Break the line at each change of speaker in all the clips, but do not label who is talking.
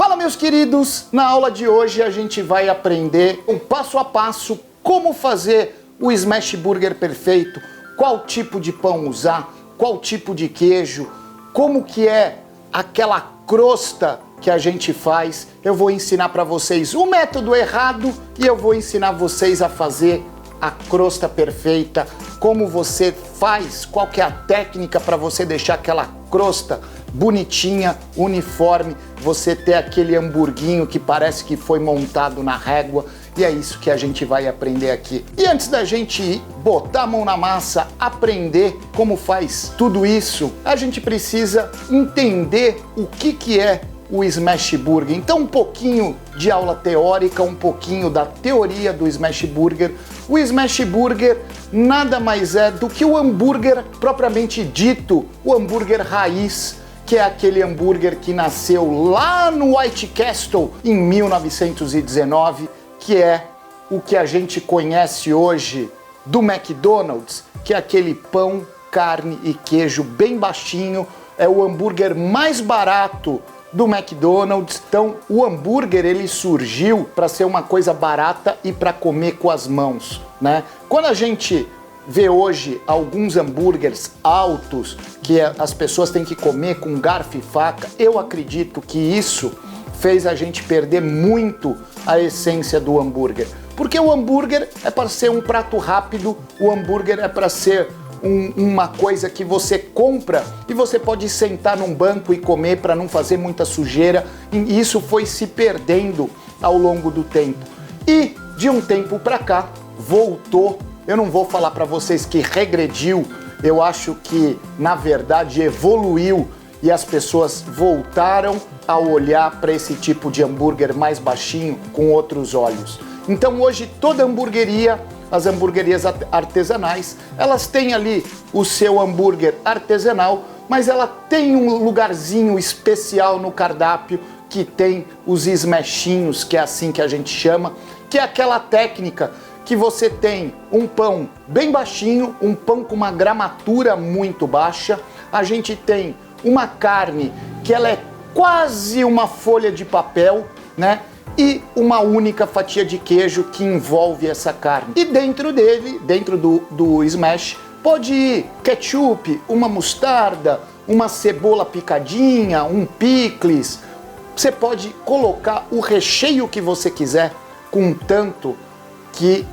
Fala, meus queridos! Na aula de hoje a gente vai aprender um passo a passo como fazer o smash burger perfeito, qual tipo de pão usar, qual tipo de queijo, como que é aquela crosta que a gente faz. Eu vou ensinar para vocês o método errado e eu vou ensinar vocês a fazer a crosta perfeita, como você faz, qual que é a técnica para você deixar aquela crosta bonitinha, uniforme, você ter aquele hamburguinho que parece que foi montado na régua, e é isso que a gente vai aprender aqui. E antes da gente botar a mão na massa, aprender como faz tudo isso, a gente precisa entender o que é o smash burger. Então, um pouquinho de aula teórica, um pouquinho da teoria do smash burger. O smash burger nada mais é do que o hambúrguer propriamente dito, o hambúrguer raiz, que é aquele hambúrguer que nasceu lá no White Castle em 1919, que é o que a gente conhece hoje do McDonald's, que é aquele pão, carne e queijo bem baixinho, é o hambúrguer mais barato do McDonald's. Então, o hambúrguer ele surgiu para ser uma coisa barata e para comer com as mãos, né? Quando a gente vê hoje alguns hambúrgueres altos que as pessoas têm que comer com garfo e faca, eu acredito que isso fez a gente perder muito a essência do hambúrguer. Porque o hambúrguer é para ser um prato rápido, o hambúrguer é para ser uma coisa que você compra e você pode sentar num banco e comer para não fazer muita sujeira, e isso foi se perdendo ao longo do tempo. E de um tempo para cá voltou. Eu não vou falar para vocês que regrediu, eu acho que na verdade evoluiu e as pessoas voltaram a olhar para esse tipo de hambúrguer mais baixinho com outros olhos. Então hoje toda hamburgueria, as hamburguerias artesanais, elas têm ali o seu hambúrguer artesanal, mas ela tem um lugarzinho especial no cardápio que tem os smashinhos, que é assim que a gente chama, que é aquela técnica que você tem um pão bem baixinho, um pão com uma gramatura muito baixa, a gente tem uma carne que ela é quase uma folha de papel, né? E uma única fatia de queijo que envolve essa carne. E dentro dele, dentro do smash, pode ir ketchup, uma mostarda, uma cebola picadinha, um picles. Você pode colocar o recheio que você quiser, contanto que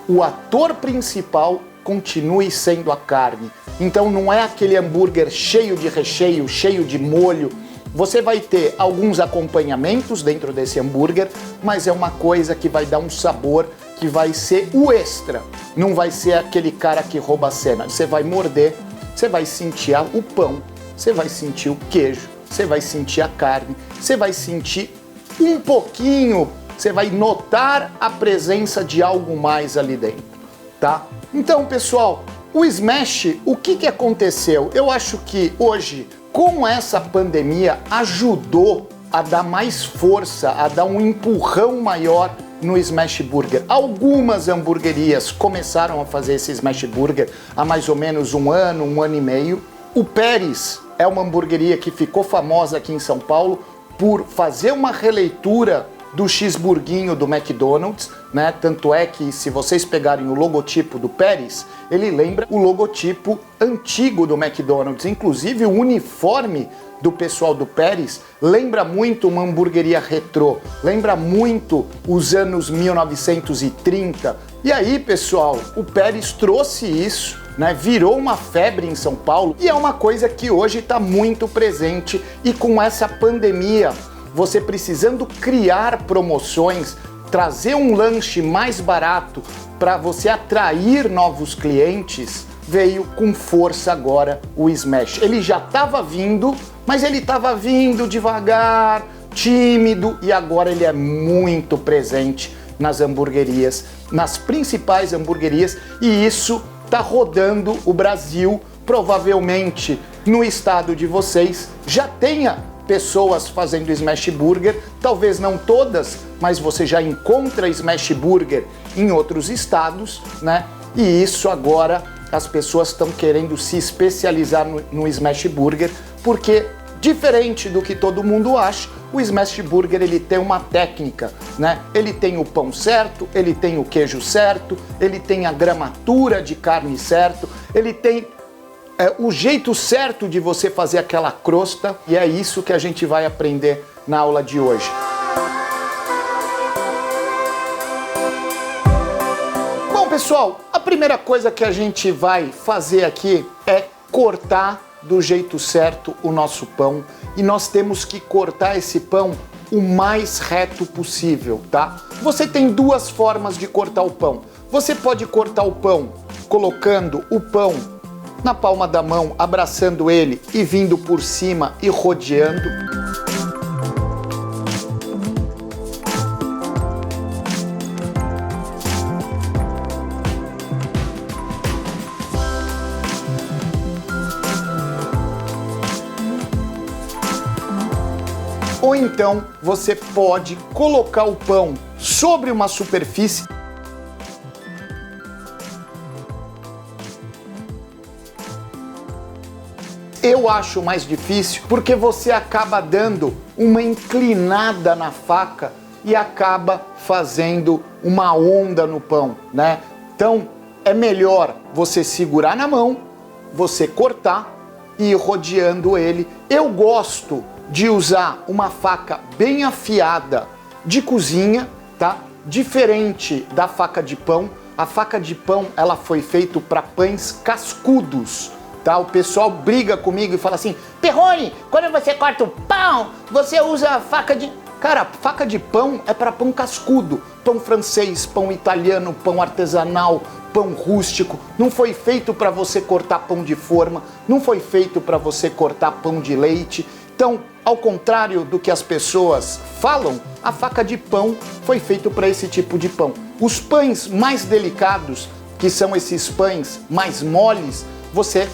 o ator principal continue sendo a carne. Então não é aquele hambúrguer cheio de recheio, cheio de molho. Você vai ter alguns acompanhamentos dentro desse hambúrguer, mas é uma coisa que vai dar um sabor que vai ser o extra. Não vai ser aquele cara que rouba a cena. Você vai morder, você vai sentir o pão, você vai sentir o queijo, você vai sentir a carne, você vai sentir um pouquinho, você vai notar a presença de algo mais ali dentro, tá? Então, pessoal, o smash, o que aconteceu? Eu acho que hoje, com essa pandemia, ajudou a dar mais força, a dar um empurrão maior no smash burger. Algumas hamburguerias começaram a fazer esse smash burger há mais ou menos um ano e meio. O Pérez é uma hamburgueria que ficou famosa aqui em São Paulo por fazer uma releitura do cheeseburguinho do McDonald's, né? Tanto é que se vocês pegarem o logotipo do Pérez, ele lembra o logotipo antigo do McDonald's. Inclusive o uniforme do pessoal do Pérez lembra muito uma hamburgueria retrô, lembra muito os anos 1930. E aí, pessoal, o Pérez trouxe isso, né? Virou uma febre em São Paulo e é uma coisa que hoje está muito presente. E com essa pandemia, você precisando criar promoções, trazer um lanche mais barato para você atrair novos clientes, veio com força agora o smash. Ele já estava vindo, mas ele estava vindo devagar, tímido, e agora ele é muito presente nas hamburguerias, nas principais hamburguerias, e isso está rodando o Brasil. Provavelmente no estado de vocês já tenha pessoas fazendo smash burger, talvez não todas, mas você já encontra smash burger em outros estados, né? E isso agora as pessoas estão querendo se especializar no smash burger, porque Diferente do que todo mundo acha, o smash burger ele tem uma técnica, né? Ele tem o pão certo, ele tem o queijo certo, ele tem a gramatura de carne certo, ele tem o jeito certo de você fazer aquela crosta, e é isso que a gente vai aprender na aula de hoje. Bom, pessoal, a primeira coisa que a gente vai fazer aqui é cortar do jeito certo o nosso pão, e nós temos que cortar esse pão o mais reto possível, tá? Você tem duas formas de cortar o pão. Você pode cortar o pão colocando o pão na palma da mão, abraçando ele e vindo por cima e rodeando. Ou então você pode colocar o pão sobre uma superfície eu acho mais difícil porque você acaba dando uma inclinada na faca e acaba fazendo uma onda no pão, né? Então é melhor você segurar na mão, você cortar e ir rodeando ele. Eu gosto de usar uma faca bem afiada de cozinha, tá? Diferente da faca de pão. A faca de pão, ela foi feita para pães cascudos, tá? O pessoal briga comigo e fala assim: Perrone, quando você corta o pão, você usa a faca de... Cara, faca de pão é para pão cascudo. Pão francês, pão italiano, pão artesanal, pão rústico. Não foi feito para você cortar pão de forma, não foi feito para você cortar pão de leite. Então, ao contrário do que as pessoas falam, a faca de pão foi feita para esse tipo de pão. Os pães mais delicados, que são esses pães mais moles, você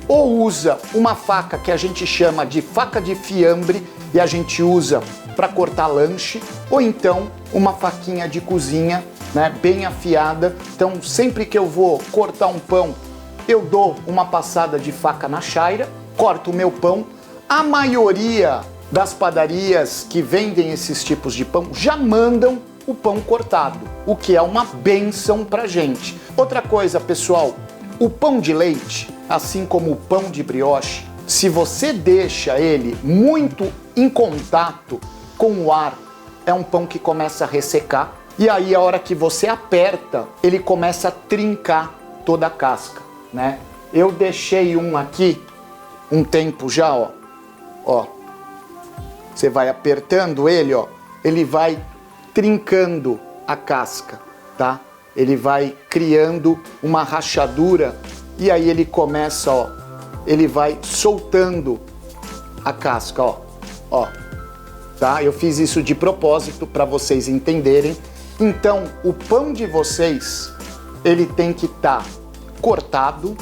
ou usa uma faca que a gente chama de faca de fiambre e a gente usa para cortar lanche, ou então uma faquinha de cozinha, né, bem afiada. Então, sempre que eu vou cortar um pão, eu dou uma passada de faca na chaira, corto o meu pão. A maioria das padarias que vendem esses tipos de pão já mandam o pão cortado, o que é uma bênção pra gente. Outra coisa, pessoal, o pão de leite, assim como o pão de brioche, se você deixa ele muito em contato com o ar, é um pão que começa a ressecar, e aí a hora que você aperta, ele começa a trincar toda a casca, né? Eu deixei um aqui um tempo já, ó. Ó, você vai apertando ele, ó, ele vai trincando a casca, tá? Ele vai criando uma rachadura e aí ele começa, ó, ele vai soltando a casca, ó, tá? Eu fiz isso de propósito para vocês entenderem. Então, o pão de vocês, ele tem que estar cortado,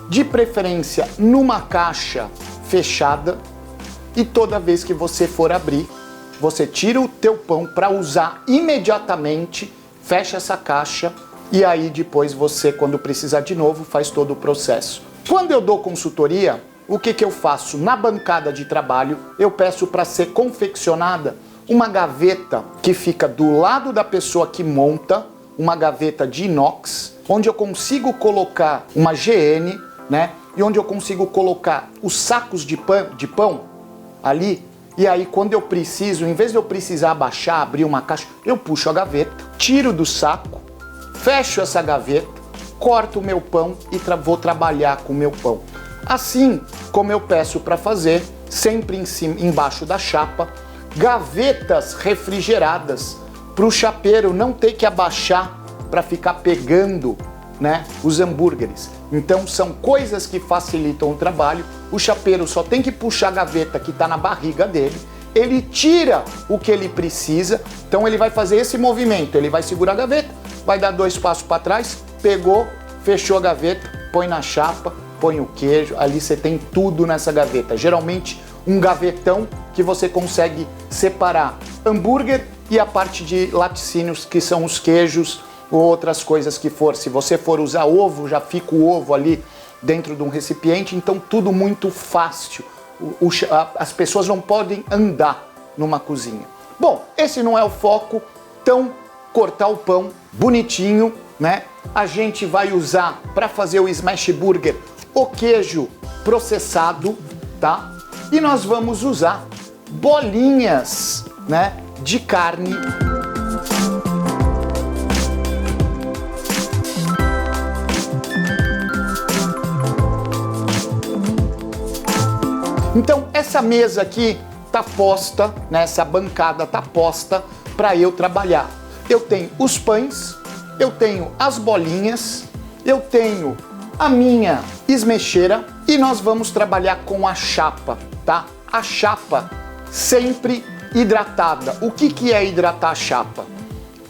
de preferência numa caixa fechada. E toda vez que você for abrir, você tira o teu pão para usar imediatamente, fecha essa caixa e aí depois você, quando precisar de novo, faz todo o processo. Quando eu dou consultoria, o que eu faço? Na bancada de trabalho, eu peço para ser confeccionada uma gaveta que fica do lado da pessoa que monta, uma gaveta de inox, onde eu consigo colocar uma GN, né? E onde eu consigo colocar os sacos de pão ali, e aí quando eu preciso, em vez de eu precisar abaixar, abrir uma caixa, eu puxo a gaveta, tiro do saco, fecho essa gaveta, corto o meu pão e vou trabalhar com o meu pão. Assim como eu peço para fazer, sempre em cima, embaixo da chapa, gavetas refrigeradas, para o chapeiro não ter que abaixar para ficar pegando, né, os hambúrgueres. Então são coisas que facilitam o trabalho. O chapeiro só tem que puxar a gaveta que está na barriga dele, ele tira o que ele precisa, então ele vai fazer esse movimento, ele vai segurar a gaveta, vai dar 2 passos para trás, pegou, fechou a gaveta, põe na chapa, põe o queijo, ali você tem tudo nessa gaveta. Geralmente um gavetão que você consegue separar hambúrguer e a parte de laticínios, que são os queijos ou outras coisas que for. Se você for usar ovo, já fica o ovo ali dentro de um recipiente, então tudo muito fácil as pessoas não podem andar numa cozinha. Bom, esse não é o foco, então cortar o pão bonitinho, né? A gente vai usar para fazer o smash burger o queijo processado, tá? E nós vamos usar bolinhas, né, de carne. Então essa mesa aqui tá posta, né, essa bancada tá posta para eu trabalhar. Eu tenho os pães, eu tenho as bolinhas, eu tenho a minha esmecheira e nós vamos trabalhar com a chapa, tá? A chapa sempre hidratada. O que é hidratar a chapa?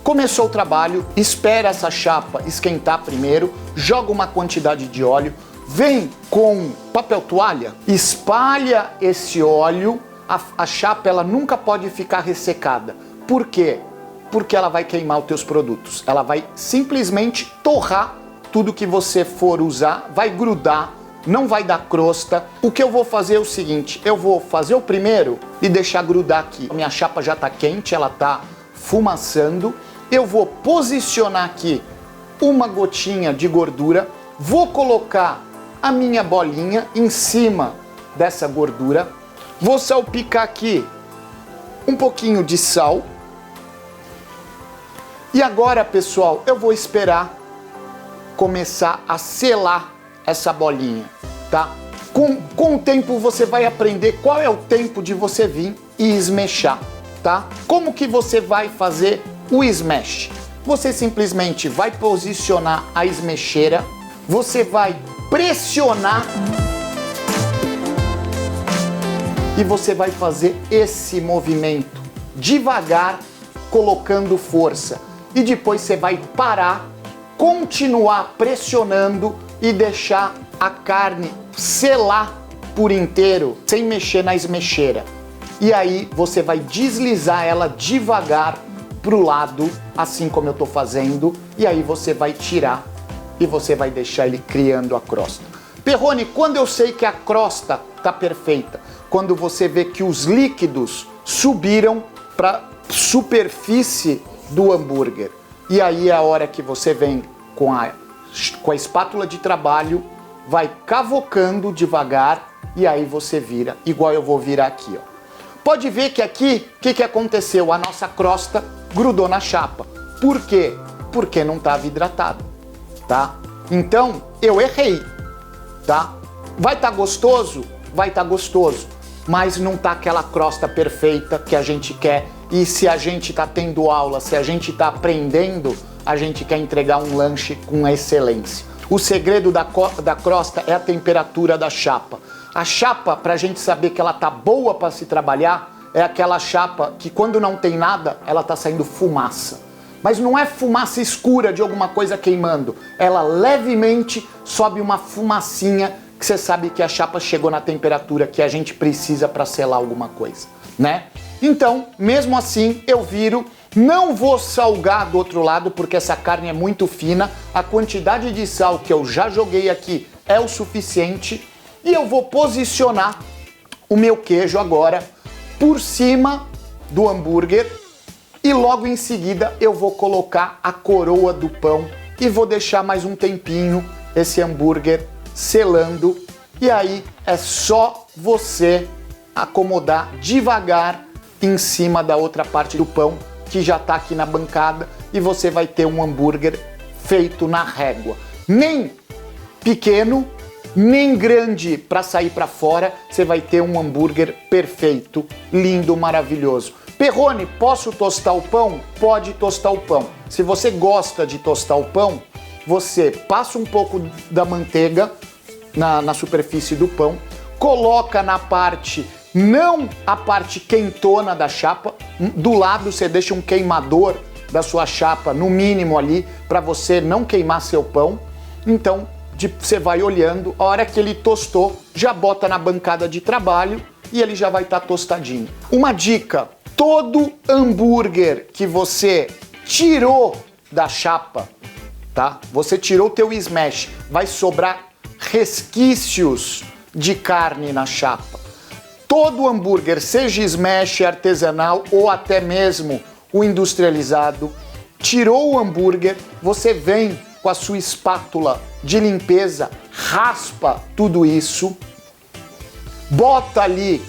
Começou o trabalho, espera essa chapa esquentar primeiro, joga uma quantidade de óleo, vem com papel toalha, espalha esse óleo, a chapa ela nunca pode ficar ressecada. Por quê? Porque ela vai queimar os teus produtos. Ela vai simplesmente torrar tudo que você for usar, vai grudar, não vai dar crosta. O que eu vou fazer é o seguinte, eu vou fazer o primeiro e deixar grudar aqui. A minha chapa já está quente, ela está fumaçando. Eu vou posicionar aqui uma gotinha de gordura, vou colocar a minha bolinha em cima dessa gordura, vou salpicar aqui um pouquinho de sal. E agora, pessoal, eu vou esperar começar a selar essa bolinha, tá? Com o tempo você vai aprender qual é o tempo de você vir e esmechar, tá? Como que você vai fazer o smash? Você simplesmente vai posicionar a esmecheira, você vai pressionar e você vai fazer esse movimento devagar, colocando força. E depois você vai parar, continuar pressionando e deixar a carne selar por inteiro, sem mexer na esmecheira. E aí você vai deslizar ela devagar pro lado, assim como eu tô fazendo, e aí você vai tirar e você vai deixar ele criando a crosta. Perrone, quando eu sei que a crosta tá perfeita? Quando você vê que os líquidos subiram para superfície do hambúrguer. E aí é a hora que você vem com a espátula de trabalho, vai cavocando devagar e aí você vira, igual eu vou virar aqui, ó. Pode ver que aqui, o que aconteceu? A nossa crosta grudou na chapa. Por quê? Porque não estava hidratado, tá? Então, eu errei, tá? Vai estar gostoso? Vai estar gostoso, mas não tá aquela crosta perfeita que a gente quer. E se a gente tá tendo aula, se a gente tá aprendendo, a gente quer entregar um lanche com excelência. O segredo da crosta é a temperatura da chapa. A chapa, pra gente saber que ela tá boa para se trabalhar, é aquela chapa que quando não tem nada, ela tá saindo fumaça. Mas não é fumaça escura de alguma coisa queimando. Ela levemente sobe uma fumacinha que você sabe que a chapa chegou na temperatura que a gente precisa para selar alguma coisa, né? Então, mesmo assim, eu viro, não vou salgar do outro lado porque essa carne é muito fina, a quantidade de sal que eu já joguei aqui é o suficiente e eu vou posicionar o meu queijo agora por cima do hambúrguer e logo em seguida eu vou colocar a coroa do pão e vou deixar mais um tempinho esse hambúrguer selando e aí é só você acomodar devagar em cima da outra parte do pão que já está aqui na bancada e você vai ter um hambúrguer feito na régua. Nem pequeno, nem grande para sair para fora, você vai ter um hambúrguer perfeito, lindo, maravilhoso. Perrone, posso tostar o pão? Pode tostar o pão. Se você gosta de tostar o pão, você passa um pouco da manteiga na superfície do pão, coloca na parte, não a parte quentona da chapa, do lado você deixa um queimador da sua chapa, no mínimo ali, para você não queimar seu pão. Então, você vai olhando, a hora que ele tostou, já bota na bancada de trabalho e ele já vai estar tostadinho. Uma dica, todo hambúrguer que você tirou da chapa, tá? Você tirou o teu smash, vai sobrar resquícios de carne na chapa. todo hambúrguer, seja smash, artesanal ou até mesmo o industrializado, tirou o hambúrguer, você vem com a sua espátula de limpeza, raspa tudo isso, bota ali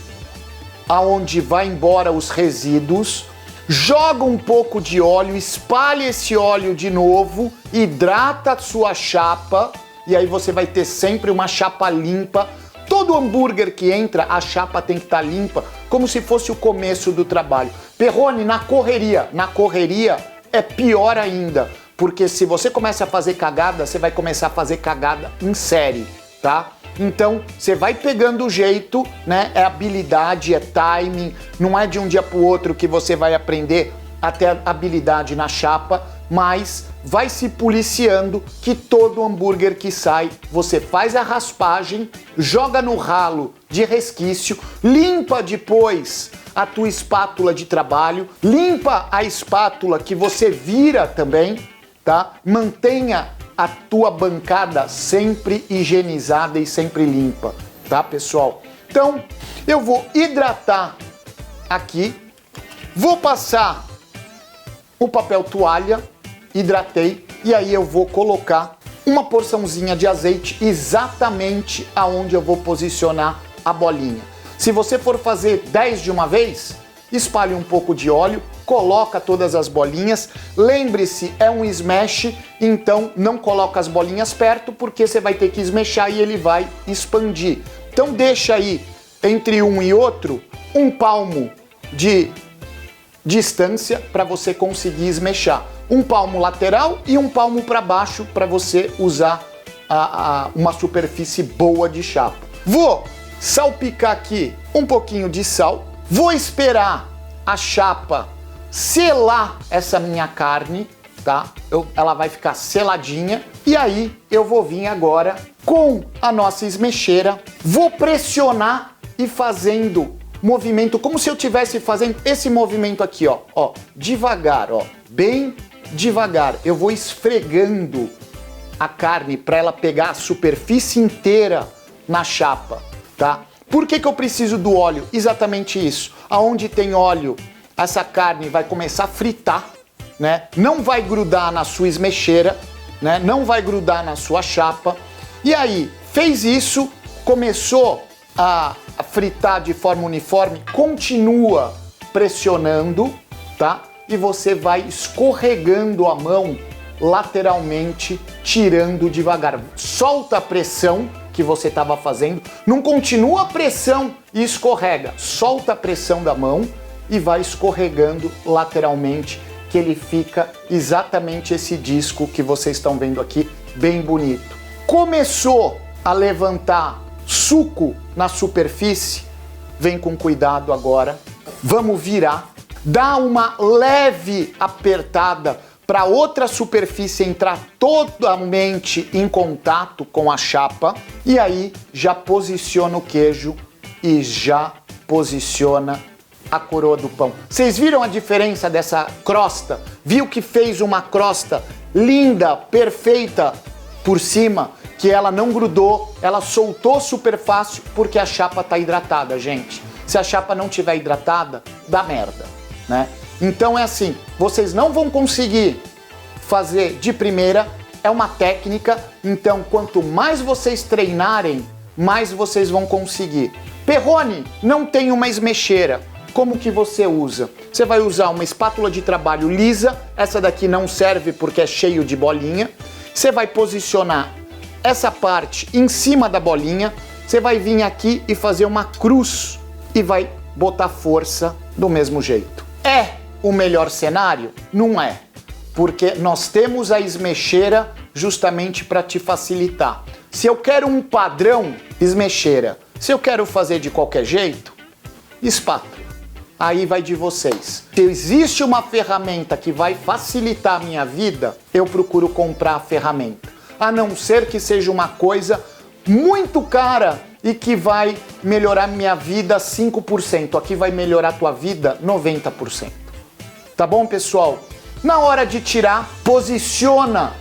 aonde vai embora os resíduos, joga um pouco de óleo, espalha esse óleo de novo, hidrata a sua chapa e aí você vai ter sempre uma chapa limpa. Todo hambúrguer que entra, a chapa tem que estar limpa, como se fosse o começo do trabalho. Perrone, na correria é pior ainda, porque se você começa a fazer cagada, você vai começar a fazer cagada em série, tá? Então, você vai pegando o jeito, né? É habilidade, é timing, não é de um dia pro outro que você vai aprender a ter habilidade na chapa, mas vai se policiando que todo hambúrguer que sai, você faz a raspagem, joga no ralo de resquício, limpa depois a tua espátula de trabalho, limpa a espátula que você vira também, tá? Mantenha a tua bancada sempre higienizada e sempre limpa, tá, pessoal? Então, eu vou hidratar aqui, vou passar o papel toalha, hidratei, e aí eu vou colocar uma porçãozinha de azeite exatamente aonde eu vou posicionar a bolinha. Se você for fazer 10 de uma vez, espalhe um pouco de óleo, coloca todas as bolinhas. Lembre-se, é um smash, então não coloca as bolinhas perto porque você vai ter que esmechar e ele vai expandir. Então deixa aí entre um e outro um palmo de distância para você conseguir esmechar. Um palmo lateral e um palmo para baixo para você usar uma superfície boa de chapa. Vou salpicar aqui um pouquinho de sal. Vou esperar a chapa selar essa minha carne, tá? Ela vai ficar seladinha. E aí eu vou vir agora com a nossa esmecheira. Vou pressionar e fazendo movimento como se eu estivesse fazendo esse movimento aqui, ó, devagar, ó, bem devagar. Eu vou esfregando a carne para ela pegar a superfície inteira na chapa, tá? Por que eu preciso do óleo? Exatamente isso. Aonde tem óleo, essa carne vai começar a fritar, né? Não vai grudar na sua esmecheira, né? Não vai grudar na sua chapa. E aí, fez isso, começou a fritar de forma uniforme, continua pressionando, tá? E você vai escorregando a mão lateralmente, tirando devagar. Solta a pressão que você estava fazendo, não continua a pressão e escorrega. Solta a pressão da mão e vai escorregando lateralmente, que ele fica exatamente esse disco que vocês estão vendo aqui, bem bonito. Começou a levantar suco na superfície, vem com cuidado agora. Vamos virar, dá uma leve apertada para outra superfície entrar totalmente em contato com a chapa, e aí já posiciona o queijo e já posiciona a coroa do pão. Vocês viram a diferença dessa crosta? Viu que fez uma crosta linda, perfeita por cima, que ela não grudou, ela soltou super fácil porque a chapa tá hidratada, gente. Se a chapa não tiver hidratada, dá merda, né? Então é assim, vocês não vão conseguir fazer de primeira, é uma técnica, então quanto mais vocês treinarem, mais vocês vão conseguir. Perrone, não tem uma esmecheira. Como que você usa? Você vai usar uma espátula de trabalho lisa, essa daqui não serve porque é cheio de bolinha. Você vai posicionar essa parte em cima da bolinha, você vai vir aqui e fazer uma cruz e vai botar força do mesmo jeito. É o melhor cenário? Não é, porque nós temos a esmecheira justamente para te facilitar. Se eu quero um padrão, esmecheira. Se eu quero fazer de qualquer jeito, espátula. Aí vai de vocês. Se existe uma ferramenta que vai facilitar a minha vida, eu procuro comprar a ferramenta. A não ser que seja uma coisa muito cara e que vai melhorar minha vida 5%. Aqui vai melhorar a tua vida 90%. Tá bom, pessoal? Na hora de tirar, posiciona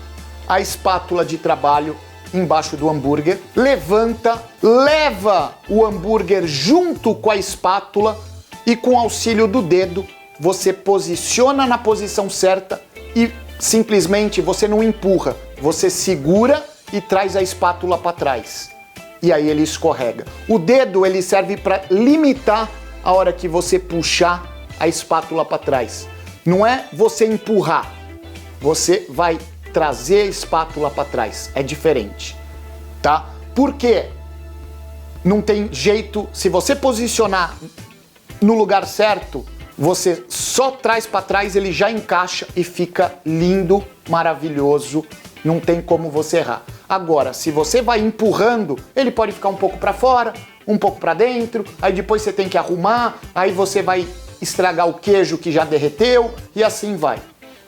a espátula de trabalho embaixo do hambúrguer, levanta, leva o hambúrguer junto com a espátula e com auxílio do dedo, você posiciona na posição certa e simplesmente você não empurra, você segura e traz a espátula para trás. E aí ele escorrega. O dedo ele serve para limitar a hora que você puxar a espátula para trás. Não é você empurrar, você vai trazer a espátula para trás. É diferente, tá? Por quê? Não tem jeito, se você posicionar no lugar certo, você só traz para trás, ele já encaixa e fica lindo, maravilhoso, não tem como você errar. Agora, se você vai empurrando, ele pode ficar um pouco para fora, um pouco para dentro, aí depois você tem que arrumar, aí você vai estragar o queijo que já derreteu e assim vai.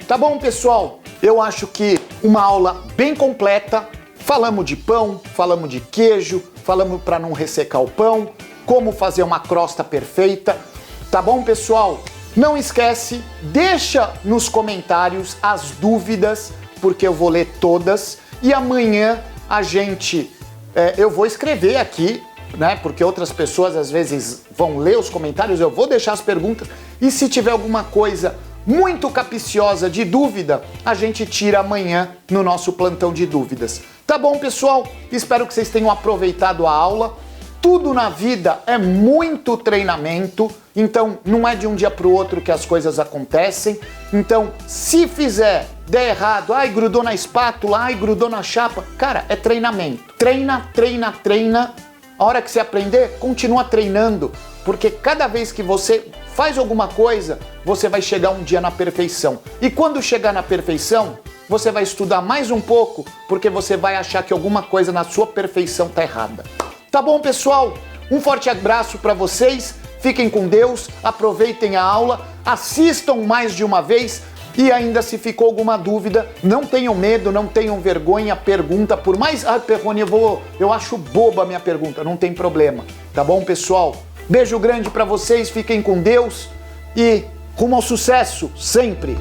Tá bom, pessoal? Eu acho que uma aula bem completa. Falamos de pão, falamos de queijo, falamos para não ressecar o pão, como fazer uma crosta perfeita. Tá bom, pessoal? Não esquece, deixa nos comentários as dúvidas, porque eu vou ler todas. E amanhã eu vou escrever aqui, né? Porque outras pessoas às vezes vão ler os comentários, eu vou deixar as perguntas. E se tiver alguma coisa muito capciosa de dúvida, a gente tira amanhã no nosso plantão de dúvidas. Tá bom, pessoal? Espero que vocês tenham aproveitado a aula. Tudo na vida é muito treinamento, então não é de um dia para o outro que as coisas acontecem. Então, se der errado, ai, grudou na espátula, ai, grudou na chapa, cara, é treinamento. Treina, treina, treina. A hora que você aprender, continua treinando, porque cada vez que você faz alguma coisa, você vai chegar um dia na perfeição. E quando chegar na perfeição, você vai estudar mais um pouco, porque você vai achar que alguma coisa na sua perfeição está errada. Tá bom, pessoal? Um forte abraço para vocês, fiquem com Deus, aproveitem a aula, assistam mais de uma vez e ainda se ficou alguma dúvida, não tenham medo, não tenham vergonha, pergunta, por mais... Ah, Perrone, eu acho boba a minha pergunta, não tem problema, tá bom, pessoal? Beijo grande para vocês, fiquem com Deus e rumo ao sucesso, sempre!